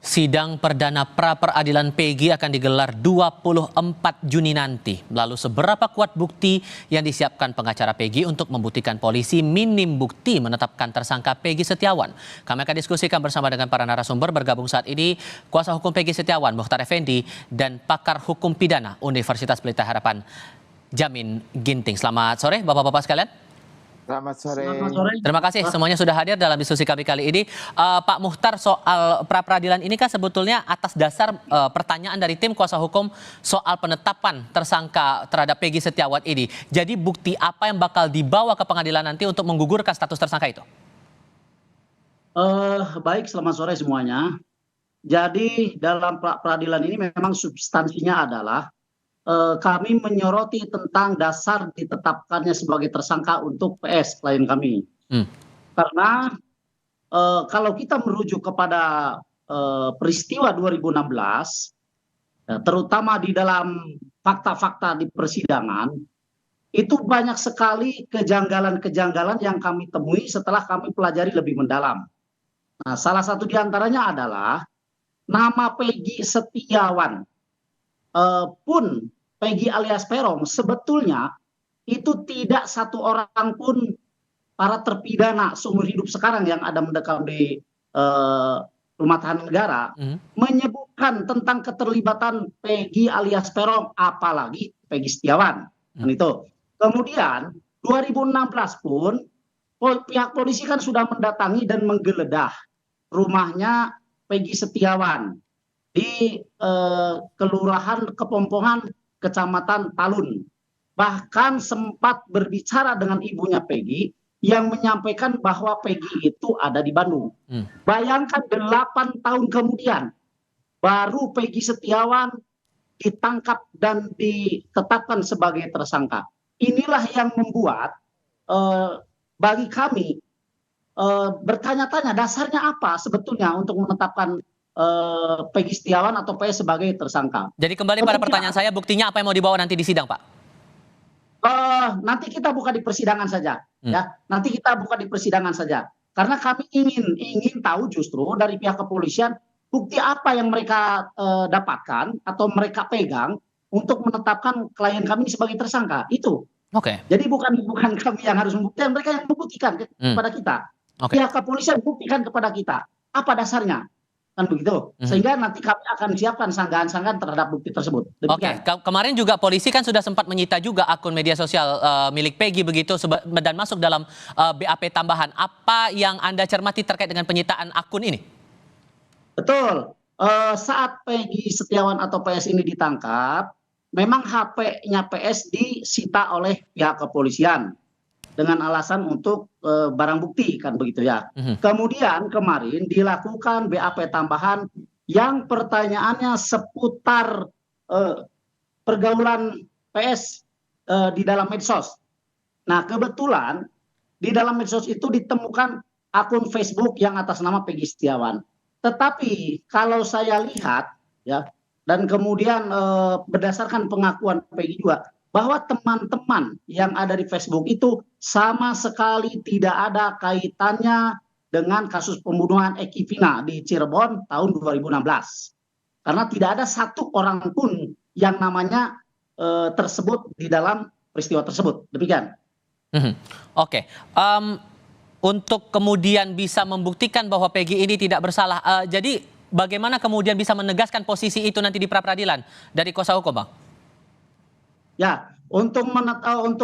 Sidang perdana pra-peradilan Peggy akan digelar 24 Juni nanti. Lalu seberapa kuat bukti yang disiapkan pengacara Peggy untuk membuktikan polisi minim bukti menetapkan tersangka Peggy Setiawan? Kami akan diskusikan bersama dengan para narasumber. Bergabung saat ini kuasa hukum Peggy Setiawan, Mukhtar Effendi, dan pakar hukum pidana Universitas Pelita Harapan, Jamin Ginting. Selamat sore Bapak-Bapak sekalian. Selamat sore. Terima kasih semuanya sudah hadir dalam diskusi kami kali ini. Pak Mukhtar, soal pra-peradilan ini kan sebetulnya atas dasar pertanyaan dari tim kuasa hukum soal penetapan tersangka terhadap Peggy Setiawan ini. Jadi bukti apa yang bakal dibawa ke pengadilan nanti untuk menggugurkan status tersangka itu? Baik, selamat sore semuanya. Jadi dalam pra-peradilan ini memang substansinya adalah kami menyoroti tentang dasar ditetapkannya sebagai tersangka untuk PS klien kami. Karena kalau kita merujuk kepada peristiwa 2016, terutama di dalam fakta-fakta di persidangan, itu banyak sekali kejanggalan-kejanggalan yang kami temui setelah kami pelajari lebih mendalam. Nah, salah satu di antaranya adalah nama Peggy Setiawan pun Peggy alias Peron sebetulnya itu tidak satu orang pun para terpidana seumur hidup sekarang yang ada mendekam di rumah tahanan negara menyebutkan tentang keterlibatan Peggy alias Peron, apalagi Peggy Setiawan. Dan itu kemudian 2016 pun pihak polisi kan sudah mendatangi dan menggeledah rumahnya Peggy Setiawan di Kelurahan Kepompongan, Kecamatan Talun. Bahkan sempat berbicara dengan ibunya Peggy yang menyampaikan bahwa Peggy itu ada di Bandung. Bayangkan 8 tahun kemudian baru Peggy Setiawan ditangkap dan ditetapkan sebagai tersangka. Inilah yang membuat bagi kami bertanya-tanya dasarnya apa sebetulnya untuk menetapkan Peggy Setiawan atau PS sebagai tersangka. Jadi kembali pada pertanyaan saya, buktinya apa yang mau dibawa nanti di sidang, Pak? Nanti kita buka di persidangan saja, ya. Nanti kita buka di persidangan saja. Karena kami ingin tahu justru dari pihak kepolisian bukti apa yang mereka dapatkan atau mereka pegang untuk menetapkan klien kami sebagai tersangka. Itu. Oke. Jadi bukan kami yang harus membuktikan, mereka yang membuktikan kepada kita. Pihak kepolisian buktikan kepada kita apa dasarnya. Kan begitu, sehingga nanti kami akan siapkan sanggahan-sanggahan terhadap bukti tersebut. Kemarin juga polisi kan sudah sempat menyita juga akun media sosial milik Peggy begitu dan masuk dalam BAP tambahan. Apa yang Anda cermati terkait dengan penyitaan akun ini? Betul, saat Peggy Setiawan atau PS ini ditangkap, memang HP-nya PS disita oleh pihak kepolisian dengan alasan untuk barang bukti, kan begitu ya. Kemudian kemarin dilakukan BAP tambahan yang pertanyaannya seputar pergaulan PS di dalam medsos. Nah, kebetulan di dalam medsos itu ditemukan akun Facebook yang atas nama Peggy Setiawan. Tetapi kalau saya lihat ya, dan kemudian berdasarkan pengakuan Peggy juga, bahwa teman-teman yang ada di Facebook itu sama sekali tidak ada kaitannya dengan kasus pembunuhan Eki Vina di Cirebon tahun 2016. Karena tidak ada satu orang pun yang namanya tersebut di dalam peristiwa tersebut. Demikian. Oke. Untuk kemudian bisa membuktikan bahwa Peggy ini tidak bersalah, jadi bagaimana kemudian bisa menegaskan posisi itu nanti di pra-peradilan dari kuasa hukum, Bang? Ya, untuk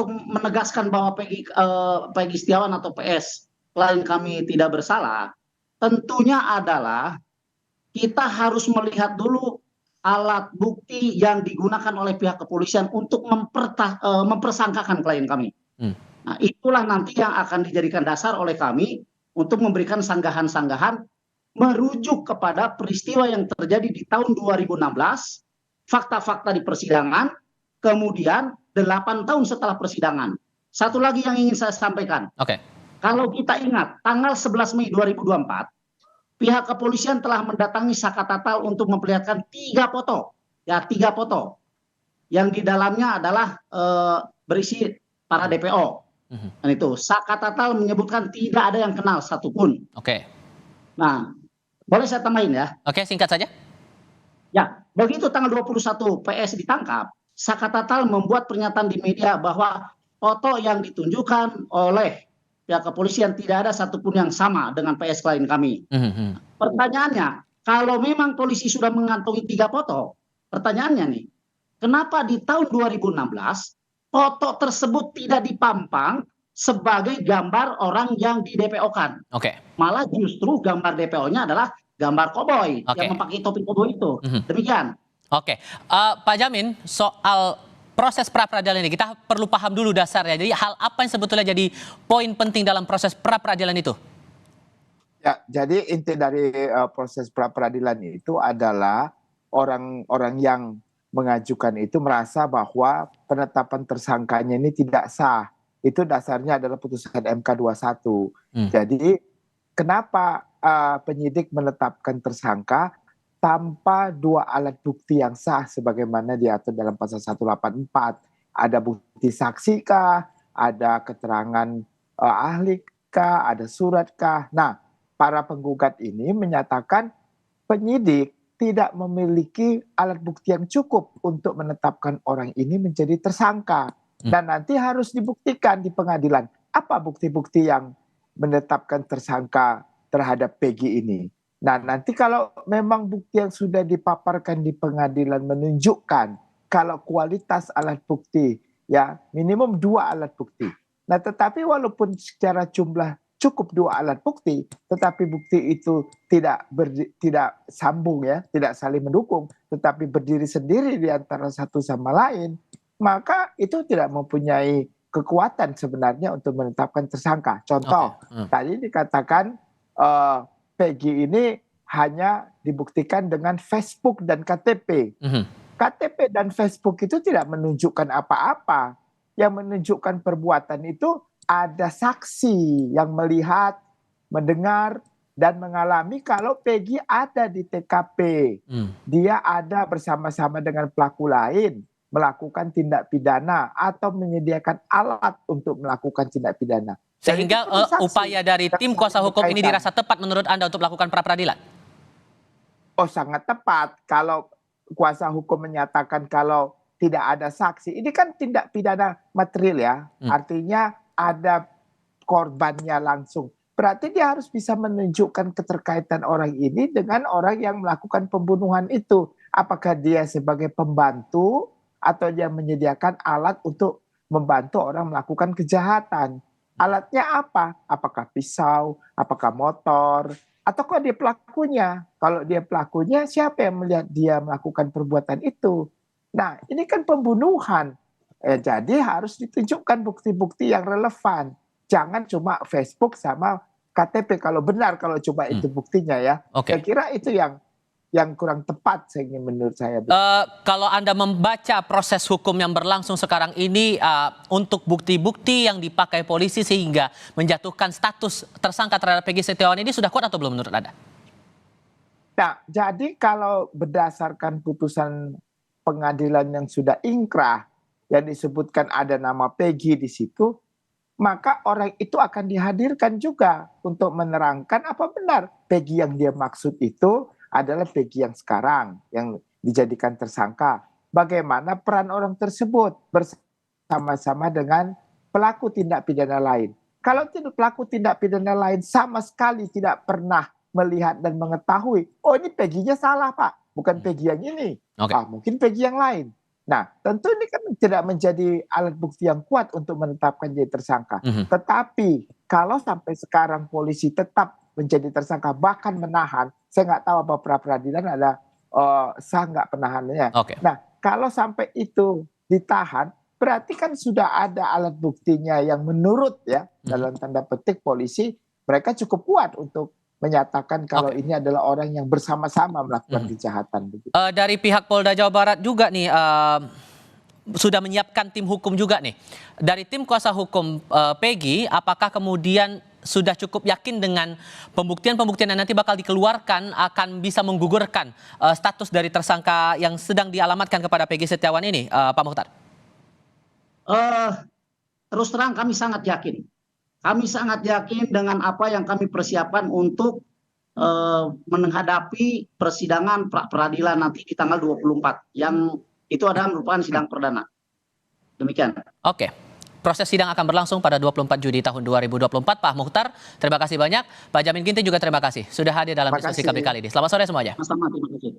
menegaskan bahwa Peggy Setiawan atau PS klien kami tidak bersalah, tentunya adalah kita harus melihat dulu alat bukti yang digunakan oleh pihak kepolisian untuk mempersangkakan klien kami. Nah, itulah nanti yang akan dijadikan dasar oleh kami untuk memberikan sanggahan-sanggahan merujuk kepada peristiwa yang terjadi di tahun 2016, fakta-fakta di persidangan, kemudian 8 tahun setelah persidangan. Satu lagi yang ingin saya sampaikan. Kalau kita ingat, tanggal 11 Mei 2024, pihak kepolisian telah mendatangi Saka Tatal untuk memperlihatkan 3 foto. Ya, 3 foto. Yang di dalamnya adalah berisi para DPO. Dan itu, Saka Tatal menyebutkan tidak ada yang kenal satupun. Nah, Boleh saya tambahin ya? Oke, singkat saja. Ya, begitu tanggal 21 PS ditangkap, Saka Tatal membuat pernyataan di media bahwa foto yang ditunjukkan oleh pihak kepolisian tidak ada satupun yang sama dengan PS klien kami. Mhm, mhm. Pertanyaannya, kalau memang polisi sudah mengantongi 3 foto, pertanyaannya nih, kenapa di tahun 2016 foto tersebut tidak dipampang sebagai gambar orang yang di DPO-kan? Oke, Malah justru gambar DPO-nya adalah gambar koboi yang oke. memakai topi koboi itu. Mhm. Demikian. Oke, Pak Jamin, soal proses pra-peradilan ini kita perlu paham dulu dasarnya. Jadi hal apa yang sebetulnya jadi poin penting dalam proses pra-peradilan itu? Ya, jadi inti dari proses pra-peradilan itu adalah orang-orang yang mengajukan itu merasa bahwa penetapan tersangkanya ini tidak sah. Itu dasarnya adalah putusan MK 21. Hmm. Jadi kenapa penyidik menetapkan tersangka tanpa 2 alat bukti yang sah sebagaimana diatur dalam pasal 184? Ada bukti saksi kah? Ada keterangan ahli kah? Ada surat kah? Nah, para penggugat ini menyatakan penyidik tidak memiliki alat bukti yang cukup untuk menetapkan orang ini menjadi tersangka. Dan nanti harus dibuktikan di pengadilan. Apa bukti-bukti yang menetapkan tersangka terhadap Peggy ini? Nah, nanti kalau memang bukti yang sudah dipaparkan di pengadilan menunjukkan kalau kualitas alat bukti, ya minimum 2 alat bukti. Nah, tetapi walaupun secara jumlah cukup 2 alat bukti, tetapi bukti itu tidak sambung ya, tidak saling mendukung, tetapi berdiri sendiri di antara satu sama lain, maka itu tidak mempunyai kekuatan sebenarnya untuk menetapkan tersangka. Contoh, tadi dikatakan Peggy ini hanya dibuktikan dengan Facebook dan KTP. KTP dan Facebook itu tidak menunjukkan apa-apa. Yang menunjukkan perbuatan itu ada saksi yang melihat, mendengar, dan mengalami kalau Peggy ada di TKP. Dia ada bersama-sama dengan pelaku lain melakukan tindak pidana atau menyediakan alat untuk melakukan tindak pidana. Sehingga upaya dari tim kuasa hukum ini dirasa tepat menurut Anda untuk melakukan pra-peradilan? Oh, sangat tepat. Kalau kuasa hukum menyatakan kalau tidak ada saksi, ini kan tindak pidana material ya. Artinya ada korbannya langsung. Berarti dia harus bisa menunjukkan keterkaitan orang ini dengan orang yang melakukan pembunuhan itu. Apakah dia sebagai pembantu atau dia menyediakan alat untuk membantu orang melakukan kejahatan. Alatnya apa? Apakah pisau, apakah motor, ataukah dia pelakunya? Kalau dia pelakunya, siapa yang melihat dia melakukan perbuatan itu? Nah, ini kan pembunuhan. Jadi harus ditunjukkan bukti-bukti yang relevan. Jangan cuma Facebook sama KTP kalau benar, kalau coba itu buktinya ya. Saya kira itu yang kurang tepat menurut saya. Kalau Anda membaca proses hukum yang berlangsung sekarang ini untuk bukti-bukti yang dipakai polisi sehingga menjatuhkan status tersangka terhadap Peggy Setiawan ini sudah kuat atau belum menurut Anda? Nah, jadi kalau berdasarkan putusan pengadilan yang sudah ingkrah yang disebutkan ada nama Peggy di situ, maka orang itu akan dihadirkan juga untuk menerangkan apa benar Peggy yang dia maksud itu adalah Peggy yang sekarang yang dijadikan tersangka. Bagaimana peran orang tersebut bersama-sama dengan pelaku tindak pidana lain. Kalau pelaku tindak pidana lain sama sekali tidak pernah melihat dan mengetahui, oh ini Peggy-nya salah Pak, bukan Peggy yang ini, mungkin Peggy yang lain. Nah, tentu ini kan tidak menjadi alat bukti yang kuat untuk menetapkan jadi tersangka. Tetapi kalau sampai sekarang polisi tetap menjadi tersangka bahkan menahan, saya nggak tahu apa pra-peradilan ada sah nggak penahanannya. Nah, kalau sampai itu ditahan, berarti kan sudah ada alat buktinya yang menurut ya dalam tanda petik polisi mereka cukup kuat untuk menyatakan kalau ini adalah orang yang bersama-sama melakukan kejahatan. Dari pihak Polda Jawa Barat juga nih sudah menyiapkan tim hukum juga nih. Dari tim kuasa hukum Peggy, apakah kemudian sudah cukup yakin dengan pembuktian-pembuktian yang nanti bakal dikeluarkan akan bisa menggugurkan status dari tersangka yang sedang dialamatkan kepada Peggy Setiawan ini, Pak Mukhtar? Terus terang kami sangat yakin. Kami sangat yakin dengan apa yang kami persiapkan untuk menghadapi persidangan peradilan nanti di tanggal 24 yang itu adalah merupakan sidang perdana. Demikian. Oke. Proses sidang akan berlangsung pada 24 Juni tahun 2024. Pak Mukhtar, terima kasih banyak. Pak Jamin Ginting juga terima kasih sudah hadir dalam Terima diskusi kasih. kami kali ini. Selamat sore semuanya. Sama-sama, terima kasih.